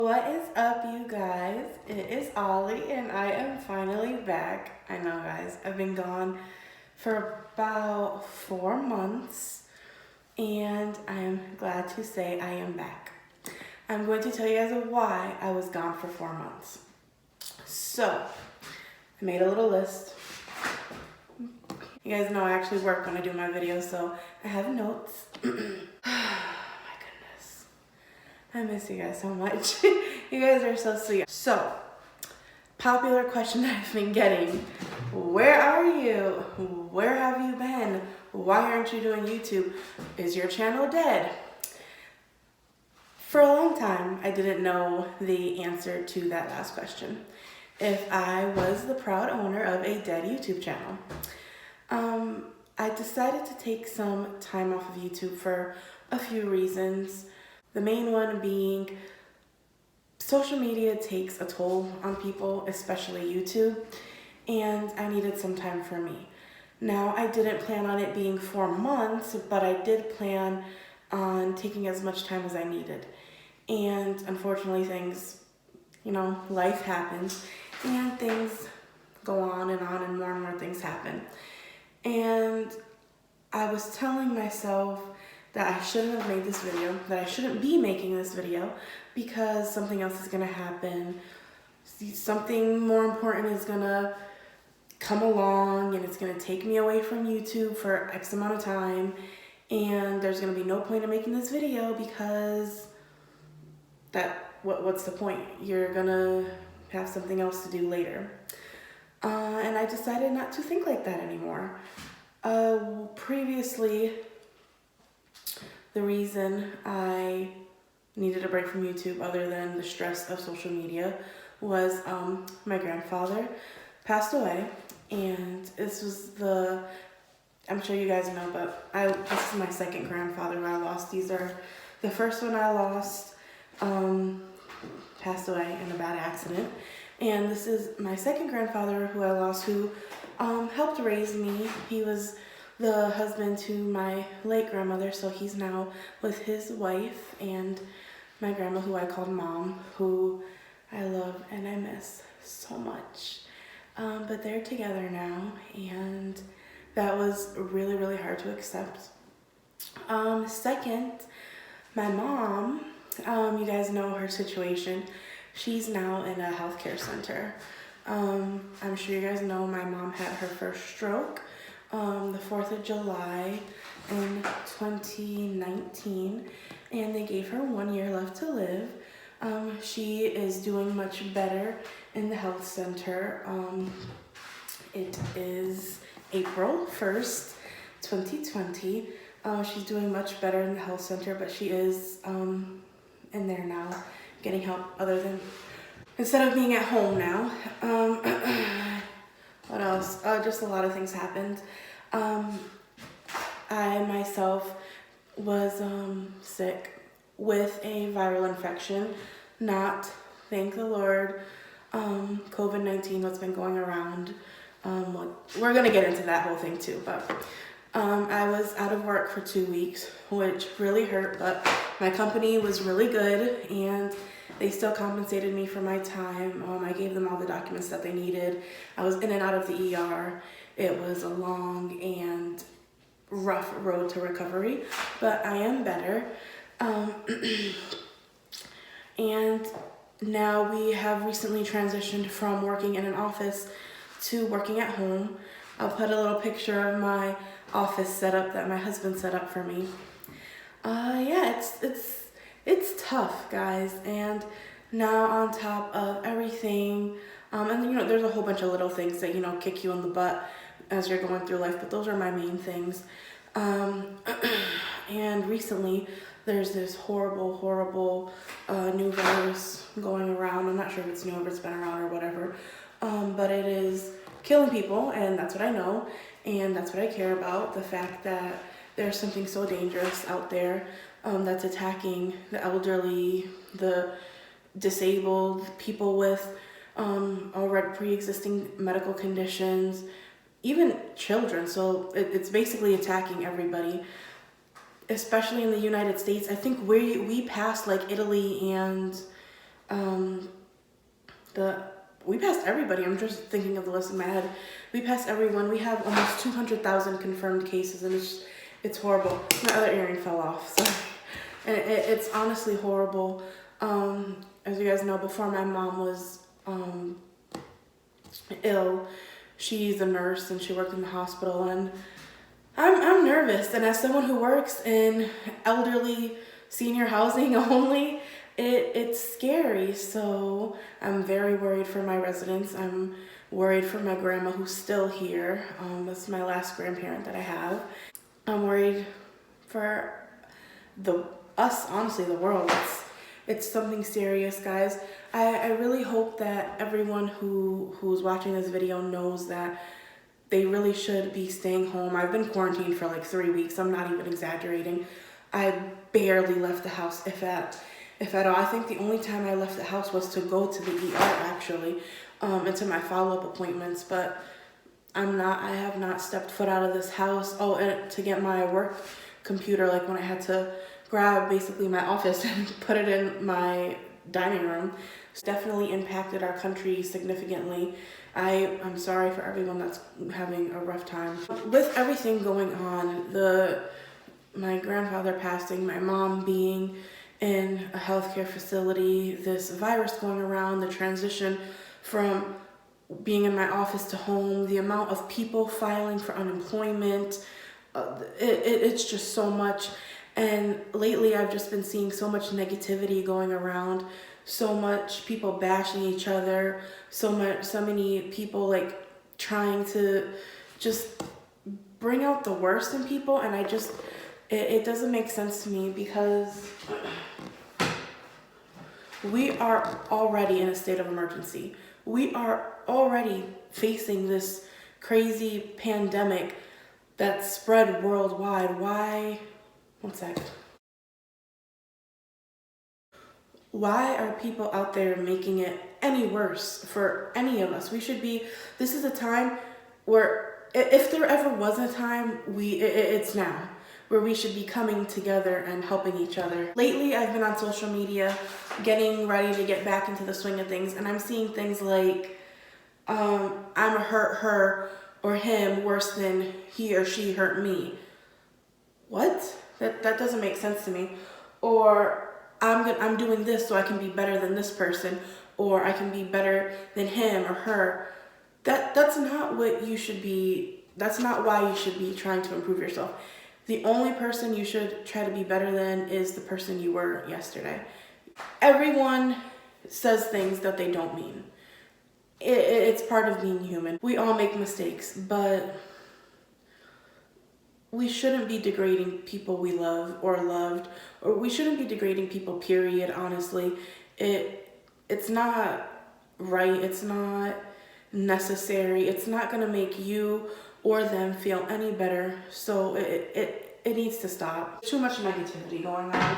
What is up, you guys? It is Ollie and I am finally back. I know, guys, I've been gone for about 4 months and I am glad to say I am back. I'm going to tell you guys why I was gone for 4 months. So, I made a little list. You guys know I actually work when I do my videos, so I have notes. I miss you guys so much. You guys are so sweet. So, popular question that I've been getting. Where are you? Where have you been? Why aren't you doing YouTube? Is your channel dead? For a long time, I didn't know the answer to that last question. If I was the proud owner of a dead YouTube channel. I decided to take some time off of YouTube for a few reasons. The main one being social media takes a toll on people, especially YouTube, and I needed some time for me. Now, I didn't plan on it being 4 months, but I did plan on taking as much time as I needed. And unfortunately, things, life happens, and things go on, and more things happen. And I was telling myself that I shouldn't have made this video, that I shouldn't be making this video because something else is gonna happen. Something more important is gonna come along and it's gonna take me away from YouTube for X amount of time, and there's gonna be no point in making this video because what's the point? You're gonna have something else to do later. And I decided not to think like that anymore. Previously, the reason I needed a break from YouTube, other than the stress of social media, was my grandfather passed away, and this was I'm sure you guys know, but this is my second grandfather who I lost. The first one I lost passed away in a bad accident, and this is my second grandfather who I lost, who helped raise me. He was the husband to my late grandmother, so he's now with his wife and my grandma, who I called Mom, who I love and I miss so much. But they're together now, and that was really, really hard to accept. Second, my mom, you guys know her situation. She's now in a healthcare center. I'm sure you guys know my mom had her first stroke the 4th of July in 2019, and they gave her 1 year left to live. She is doing much better in the health center. It is April 1st, 2020. She's doing much better in the health center, but she is in there now getting help instead of being at home now. What else? Just a lot of things happened. I myself was sick with a viral infection. Not, thank the Lord, COVID-19, what's been going around. We're going to get into that whole thing too, but I was out of work for 2 weeks, which really hurt, but my company was really good, and they still compensated me for my time. I gave them all the documents that they needed. I was in and out of the ER. It was a long and rough road to recovery, but I am better. And now we have recently transitioned from working in an office to working at home. I'll put a little picture of my office setup that my husband set up for me. Yeah, it's tough, guys, and now on top of everything, and there's a whole bunch of little things that, kick you in the butt as you're going through life, but those are my main things. And recently, there's this horrible new virus going around. I'm not sure if it's new, if it's been around or whatever, but it is killing people, and that's what I know, and that's what I care about, the fact that there's something so dangerous out there that's attacking the elderly, the disabled, people with already pre-existing medical conditions, even children. So it's basically attacking everybody, especially in the United States. I think we passed like Italy and We passed everybody. I'm just thinking of the list in my head. We passed everyone. We have almost 200,000 confirmed cases, and it's horrible. My other earring fell off, so and it's honestly horrible. As you guys know, before my mom was ill, she's a nurse and she worked in the hospital, and I'm nervous. And as someone who works in elderly senior housing only, it's scary. So I'm very worried for my residents. I'm worried for my grandma who's still here. That's my last grandparent that I have. I'm worried for us, honestly, the world. It's something serious, guys. I really hope that everyone who's watching this video knows that they really should be staying home. I've been quarantined for like 3 weeks. I'm not even exaggerating. I barely left the house, if at all. I think the only time I left the house was to go to the ER, actually, and to my follow-up appointments. But I have not stepped foot out of this house. Oh, and to get my work computer, like when I had to grab basically my office and put it in my dining room. It's definitely impacted our country significantly. I'm sorry for everyone that's having a rough time. With everything going on, my grandfather passing, my mom being in a healthcare facility, this virus going around, the transition from being in my office to home, the amount of people filing for unemployment, it's just so much. And lately I've just been seeing so much negativity going around, so much people bashing each other, so many people like trying to just bring out the worst in people, and it doesn't make sense to me, because we are already in a state of emergency. We are already facing this crazy pandemic that's spread worldwide. One sec. Why are people out there making it any worse for any of us? This is a time where, if there ever was a time, it's now, where we should be coming together and helping each other. Lately, I've been on social media getting ready to get back into the swing of things, and I'm seeing things like, I'm hurt her or him worse than he or she hurt me. What? That doesn't make sense to me. Or I'm doing this so I can be better than this person, or I can be better than him or her. That's not what you should be. That's not why you should be trying to improve yourself. The only person you should try to be better than is the person you were yesterday. Everyone says things that they don't mean. It's part of being human. We all make mistakes, but we shouldn't be degrading people we love or loved, or we shouldn't be degrading people, period, honestly. It's not right, it's not necessary, it's not gonna make you or them feel any better, so it needs to stop. Too much negativity going on.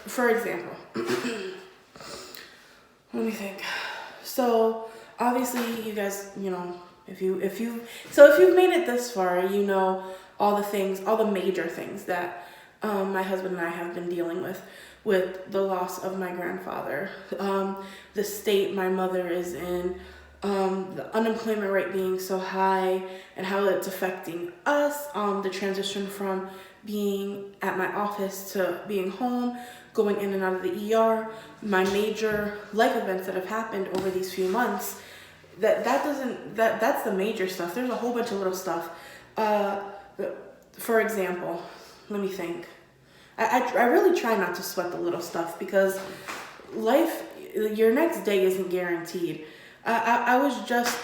For example, let me think. So obviously you guys, if you've made it this far, you know all the major things that my husband and I have been dealing with the loss of my grandfather, the state my mother is in, the unemployment rate being so high and how it's affecting us, the transition from being at my office to being home, going in and out of the ER, my major life events that have happened over these few months. That's the major stuff. There's a whole bunch of little stuff. For example, let me think. I really try not to sweat the little stuff, because life, your next day isn't guaranteed. I was just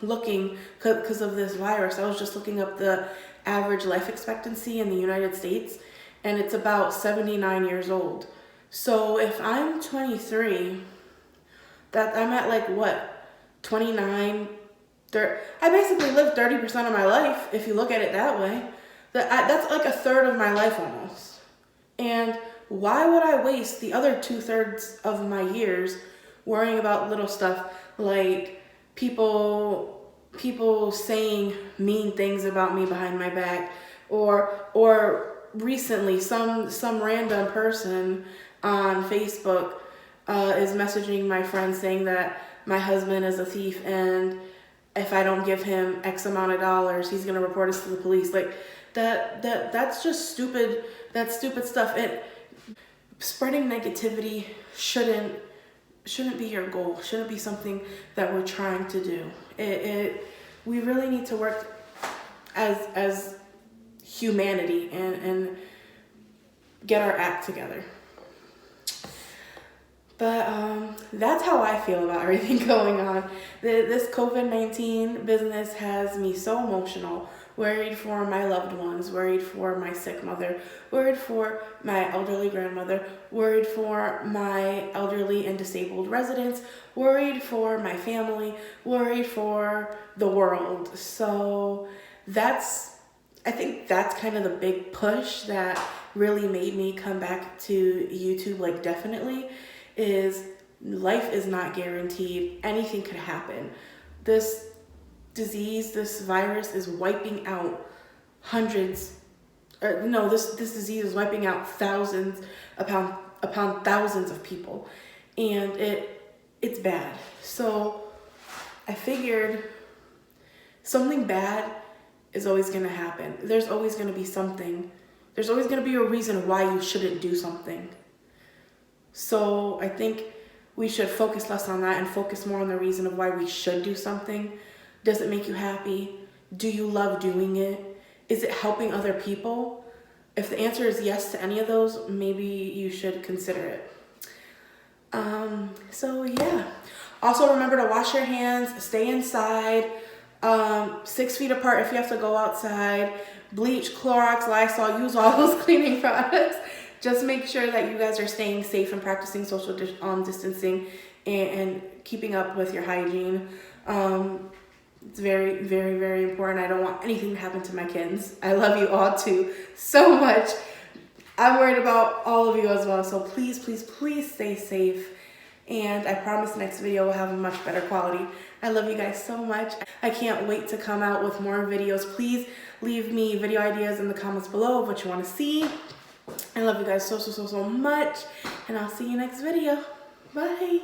looking, because of this virus, I was just looking up the average life expectancy in the United States, and it's about 79 years old. So if I'm 23, that I'm at like what, 29, 30, I basically lived 30% of my life, if you look at it that way. That's like a third of my life almost. And why would I waste the other 2/3 of my years worrying about little stuff like people saying mean things about me behind my back, or recently some random person on Facebook is messaging my friend saying that my husband is a thief and if I don't give him X amount of dollars, he's gonna report us to the police. Like that's just stupid. That's stupid stuff. Spreading negativity shouldn't be your goal. Shouldn't be something that we're trying to do. We really need to work as humanity and get our act together. But that's how I feel about everything going on. This COVID-19 business has me so emotional, worried for my loved ones, worried for my sick mother, worried for my elderly grandmother, worried for my elderly and disabled residents, worried for my family, worried for the world. So I think that's kind of the big push that really made me come back to YouTube, like definitely, is life is not guaranteed. Anything could happen. This disease, this virus is wiping out this disease is wiping out thousands upon thousands of people. And it's bad. So I figured something bad is always going to happen. There's always going to be something. There's always going to be a reason why you shouldn't do something. So I think we should focus less on that and focus more on the reason of why we should do something. Does it make you happy? Do you love doing it? Is it helping other people? If the answer is yes to any of those, maybe you should consider it. So yeah. Also remember to wash your hands, stay inside, 6 feet apart if you have to go outside, bleach, Clorox, Lysol, use all those cleaning products. Just make sure that you guys are staying safe and practicing social distancing and keeping up with your hygiene. It's very, very, very important. I don't want anything to happen to my kids. I love you all too so much. I'm worried about all of you as well. So please, please, please stay safe. And I promise next video will have a much better quality. I love you guys so much. I can't wait to come out with more videos. Please leave me video ideas in the comments below of what you want to see. I love you guys so, so, so, so much. And I'll see you next video. Bye.